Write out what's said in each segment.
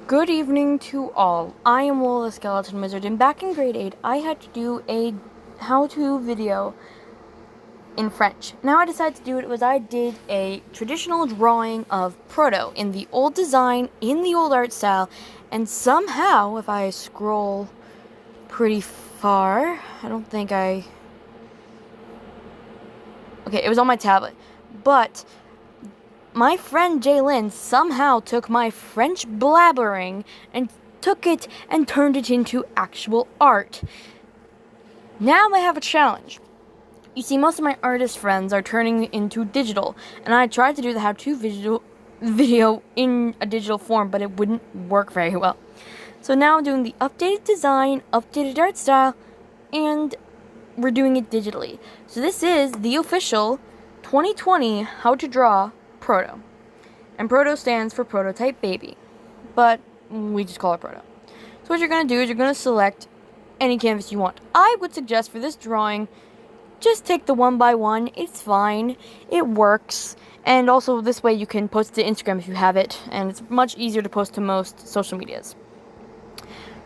Good evening to all. I am Will the Skeleton Wizard, and back in grade 8, I had to do a how-to video in French. And how I decided to do it was I did a traditional drawing of proto in the old design, in the old art style, and somehow, if I scroll pretty far, okay, it was on my tablet, but my friend Jalen somehow took my French blabbering and took it and turned it into actual art. Now I have a challenge. You see, most of my artist friends are turning into digital, and I tried to do the how-to video in a digital form, but it wouldn't work very well. So now I'm doing the updated design, updated art style, and we're doing it digitally. So this is the official 2020 How to Draw Proto. And proto stands for prototype baby, but we just call it proto. So what you're going to do is you're going to select any canvas you want. I would suggest for this drawing, just take the 1x1. It's fine. It works. And also this way you can post it to Instagram if you have it, and it's much easier to post to most social medias.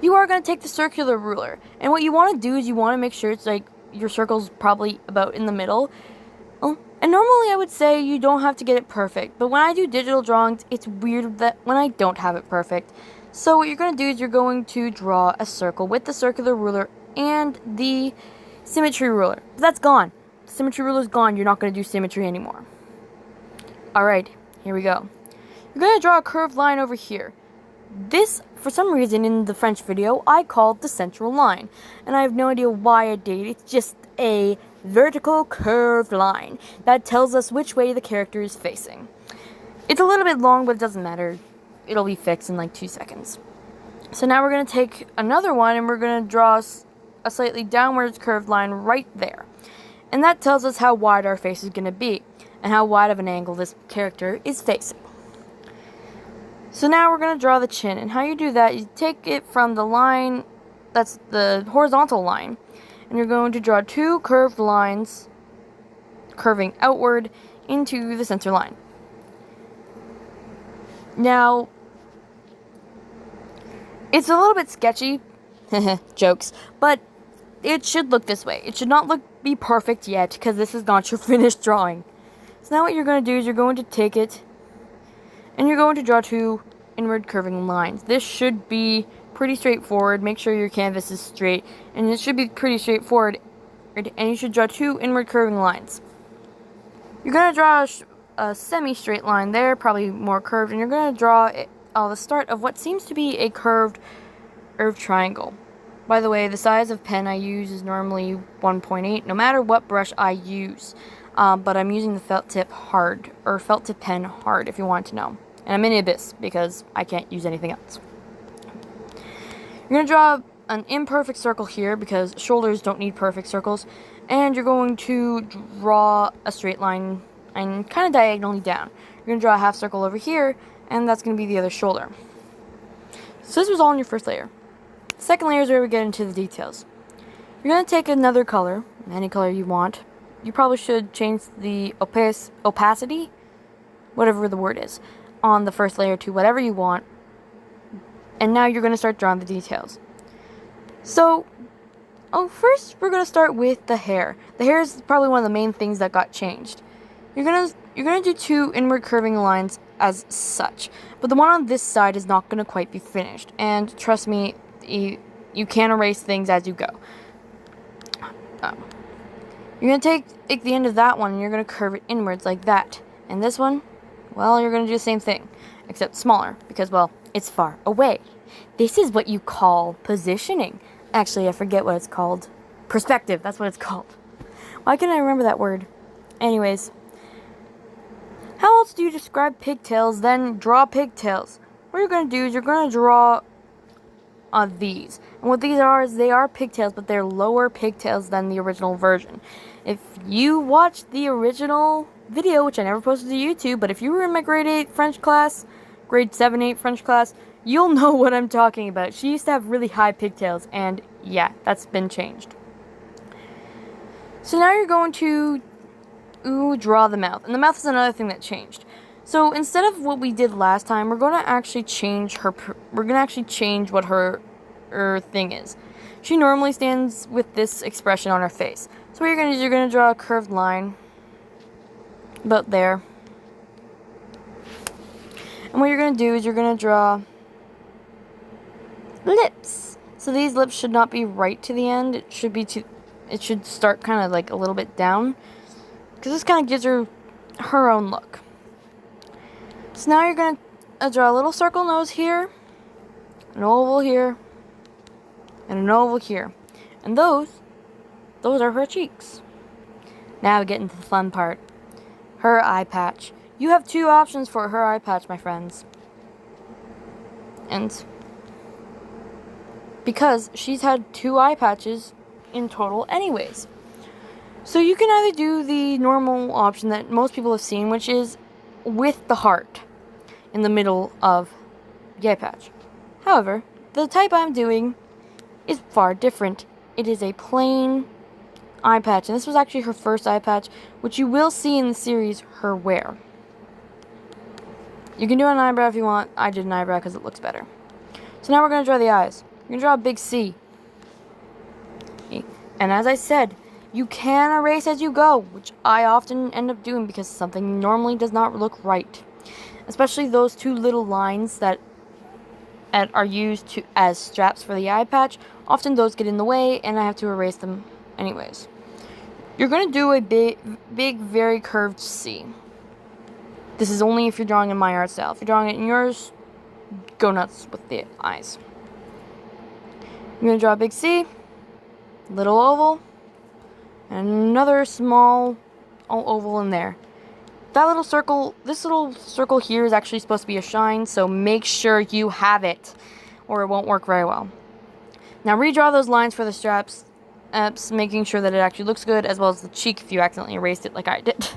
You are going to take the circular ruler, and what you want to do is you want to make sure it's like your circle's probably about in the middle. And normally I would say you don't have to get it perfect, but when I do digital drawings, it's weird that when I don't have it perfect. So what you're going to do is you're going to draw a circle with the circular ruler and the symmetry ruler. But that's gone. The symmetry ruler's gone. You're not going to do symmetry anymore. Alright, here we go. You're going to draw a curved line over here. This, for some reason, in the French video, I called the central line. And I have no idea why I did. It's just a vertical curved line that tells us which way the character is facing. It's a little bit long, but it doesn't matter. It'll be fixed in like 2 seconds. So now we're going to take another one and we're going to draw a slightly downwards curved line right there. And that tells us how wide our face is going to be and how wide of an angle this character is facing. So now we're going to draw the chin, and how you do that, you take it from the line that's the horizontal line, and you're going to draw 2 curved lines curving outward into the center line. Now, it's a little bit sketchy, jokes, but it should look this way. It should not be perfect yet, because this is not your finished drawing. So now what you're going to do is you're going to take it, and you're going to draw 2 inward curving lines. This should be pretty straightforward. Make sure your canvas is straight, and it should be pretty straightforward, and you should draw 2 inward curving lines. You're going to draw a semi-straight line there, probably more curved, and you're going to draw the start of what seems to be a curved triangle. By the way, the size of pen I use is normally 1.8, no matter what brush I use. But I'm using the felt tip pen hard, if you want to know. And I'm in Abyss, because I can't use anything else. You're going to draw an imperfect circle here, because shoulders don't need perfect circles. And you're going to draw a straight line, and kind of diagonally down. You're going to draw a half circle over here, and that's going to be the other shoulder. So this was all in your first layer. Second layer is where we get into the details. You're going to take another color, any color you want. You probably should change the opacity, whatever the word is, on the first layer to whatever you want. And now you're going to start drawing the details. So, first we're going to start with the hair. The hair is probably one of the main things that got changed. You're going to do 2 inward curving lines as such, but the one on this side is not going to quite be finished. And trust me, you can erase things as you go. You're going to take the end of that one and you're going to curve it inwards like that. And this one, well, you're going to do the same thing, except smaller, because, well, it's far away. This is what you call positioning. Actually, I forget what it's called. Perspective, that's what it's called. Why can't I remember that word? Anyways, how else do you describe pigtails, then draw pigtails? What you're going to do is you're going to draw these. And what these are is they are pigtails, but they're lower pigtails than the original version. If you watched the original video, which I never posted to YouTube, but if you were in my grade 8 French class, grade 7, 8 French class, you'll know what I'm talking about. She used to have really high pigtails, and yeah, that's been changed. So now you're going to draw the mouth, and the mouth is another thing that changed. So instead of what we did last time, we're going to actually change her. We're going to actually change what her thing is. She normally stands with this expression on her face. So what you're going to do is you're going to draw a curved line about there. And what you're going to do is you're going to draw lips. So these lips should not be right to the end. It should start kind of like a little bit down, because this kind of gives her her own look. So now you're going to draw a little circle nose here, an oval here, and an oval here. And those are her cheeks. Now we get into the fun part. Her eye patch. You have two options for her eye patch, my friends. And because she's had two eye patches in total anyways. So you can either do the normal option that most people have seen, which is with the heart in the middle of the eye patch. However, the type I'm doing is far different. It is a plain eye patch, and this was actually her first eye patch, which you will see in the series her wear. You can do an eyebrow if you want. I did an eyebrow because it looks better. So now we're going to draw the eyes. We're going to draw a big C. And as I said, you can erase as you go, which I often end up doing because something normally does not look right. Especially those two little lines that are used as straps for the eye patch. Often those get in the way and I have to erase them anyways. You're going to do a big, very curved C. This is only if you're drawing in my art style. If you're drawing it in yours, go nuts with the eyes. I'm going to draw a big C, little oval, and another small oval in there. That little circle, this little circle here is actually supposed to be a shine, so make sure you have it, or it won't work very well. Now redraw those lines for the straps, making sure that it actually looks good, as well as the cheek if you accidentally erased it like I did.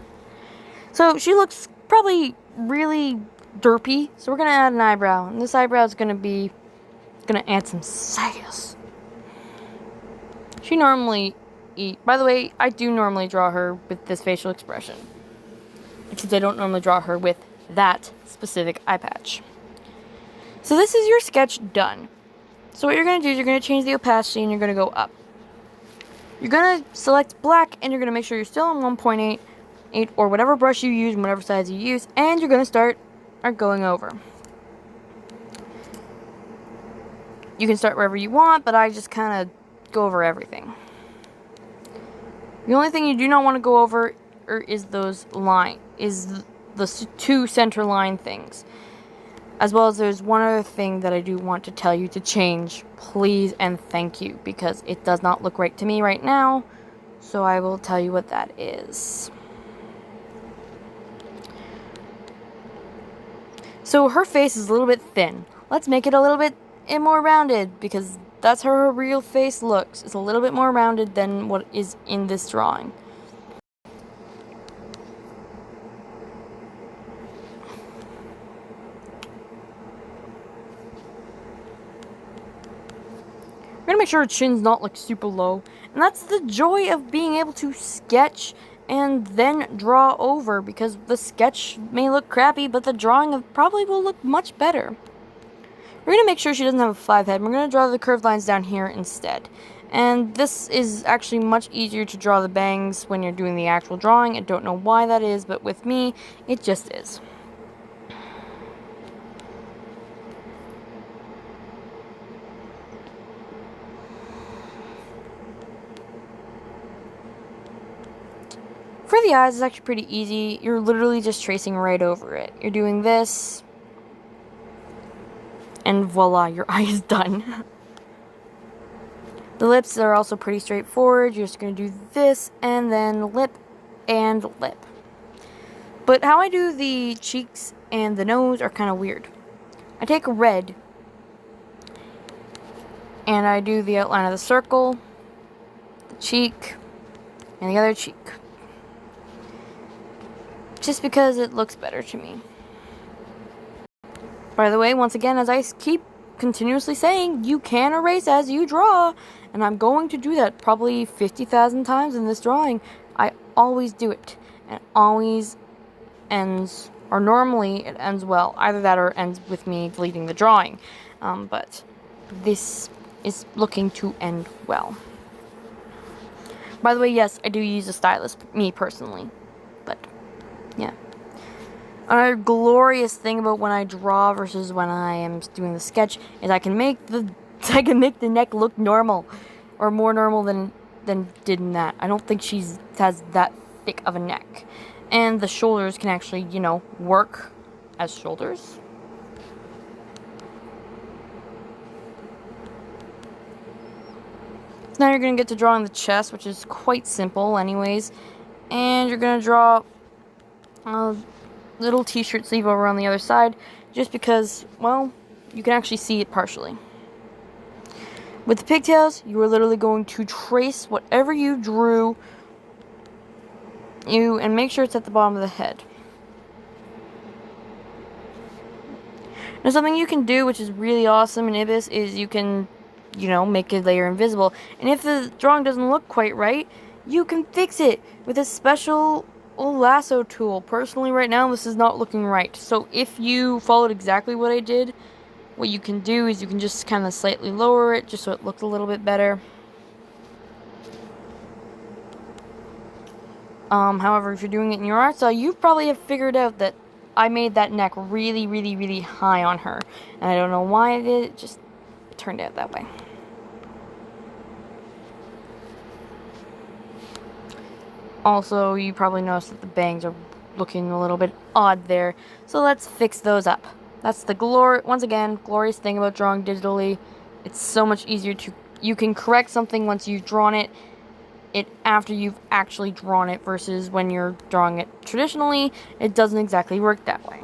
So she looks probably really derpy, so we're going to add an eyebrow, and this eyebrow is going to add some sass. She normally by the way, I do normally draw her with this facial expression, since I don't normally draw her with that specific eye patch. So this is your sketch done. So what you're going to do is you're going to change the opacity and you're going to go up. You're going to select black and you're going to make sure you're still on 1.8 or whatever brush you use and whatever size you use, and you're going to start going over. You can start wherever you want, but I just kind of go over everything. The only thing you do not want to go over is the two center line things. As well as there's one other thing that I do want to tell you to change, please and thank you, because it does not look right to me right now, so I will tell you what that is. So her face is a little bit thin. Let's make it a little bit more rounded, because that's how her real face looks. It's a little bit more rounded than what is in this drawing. We're going to make sure her chin's not like super low. And that's the joy of being able to sketch and then draw over, because the sketch may look crappy, but the drawing probably will look much better. We're going to make sure she doesn't have a 5 head. We're going to draw the curved lines down here instead. And this is actually much easier to draw the bangs when you're doing the actual drawing. I don't know why that is, but with me, it just is. For the eyes, it's actually pretty easy. You're literally just tracing right over it. You're doing this, and voila, your eye is done. The lips are also pretty straightforward. You're just going to do this, and then lip, and lip. But how I do the cheeks and the nose are kind of weird. I take a red, and I do the outline of the circle, the cheek, and the other cheek. Just because it looks better to me. By the way, once again, as I keep continuously saying, you can erase as you draw, and I'm going to do that probably 50,000 times in this drawing. I always do it, and it always ends Or normally it ends well. Either that or it ends with me deleting the drawing. But this is looking to end well. By the way, yes, I do use a stylus, me personally. But, yeah. Another glorious thing about when I draw versus when I am doing the sketch is I can make the neck look normal. Or more normal than did in that. I don't think she has that thick of a neck. And the shoulders can actually, you know, work as shoulders. So now you're going to get to drawing the chest, which is quite simple anyways. And you're going to draw a little t-shirt sleeve over on the other side, just because, well, you can actually see it partially. With the pigtails, you are literally going to trace whatever you drew and make sure it's at the bottom of the head. Now something you can do, which is really awesome in Ibis, is you can, you know, make a layer invisible. And if the drawing doesn't look quite right, you can fix it with a special lasso tool. Personally, right now, this is not looking right. So if you followed exactly what I did, what you can do is you can just kind of slightly lower it, just so it looks a little bit better. However, if you're doing it in your art style, you probably have figured out that I made that neck really, really, really high on her. And I don't know why I did, it just turned out that way. Also, you probably noticed that the bangs are looking a little bit odd there. So let's fix those up. That's the once again, glorious thing about drawing digitally. It's so much easier to, you can correct something once you've drawn it after you've actually drawn it, versus when you're drawing it traditionally, it doesn't exactly work that way.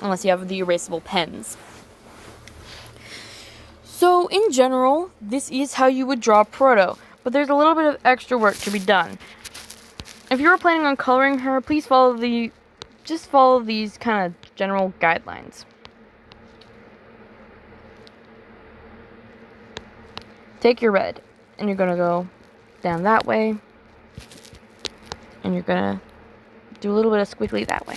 Unless you have the erasable pens. So, in general, this is how you would draw Proto. But there's a little bit of extra work to be done. If you were planning on coloring her, please follow these kind of general guidelines. Take your red, and you're going to go down that way, and you're going to do a little bit of squiggly that way.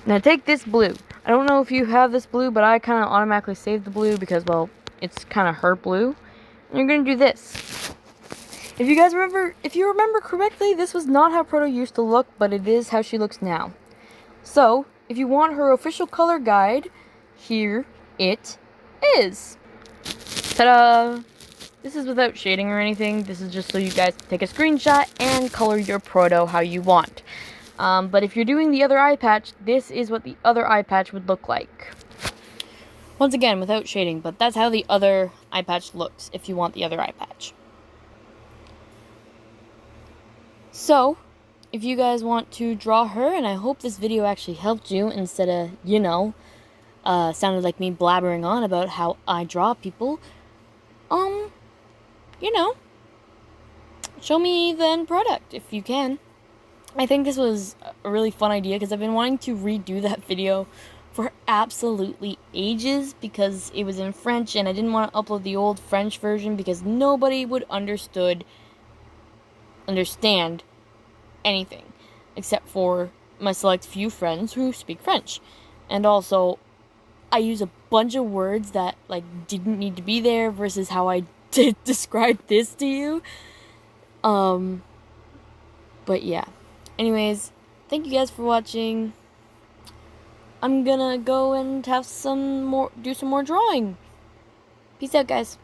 Now take this blue. I don't know if you have this blue, but I kind of automatically saved the blue because, well, it's kind of her blue. And you're going to do this. If you remember correctly, this was not how Proto used to look, but it is how she looks now. So, if you want her official color guide, here it is. Ta-da! This is without shading or anything. This is just so you guys can take a screenshot and color your Proto how you want. But if you're doing the other eye patch, this is what the other eye patch would look like. Once again, without shading, but that's how the other eye patch looks if you want the other eye patch. So, if you guys want to draw her, and I hope this video actually helped you instead of, you know, sounded like me blabbering on about how I draw people, you know, show me the end product if you can. I think this was a really fun idea because I've been wanting to redo that video for absolutely ages because it was in French and I didn't want to upload the old French version because nobody would understand anything except for my select few friends who speak French. And also, I use a bunch of words that like didn't need to be there versus how I did describe this to you. But yeah. Anyways, thank you guys for watching. I'm gonna go and have do some more drawing. Peace out, guys.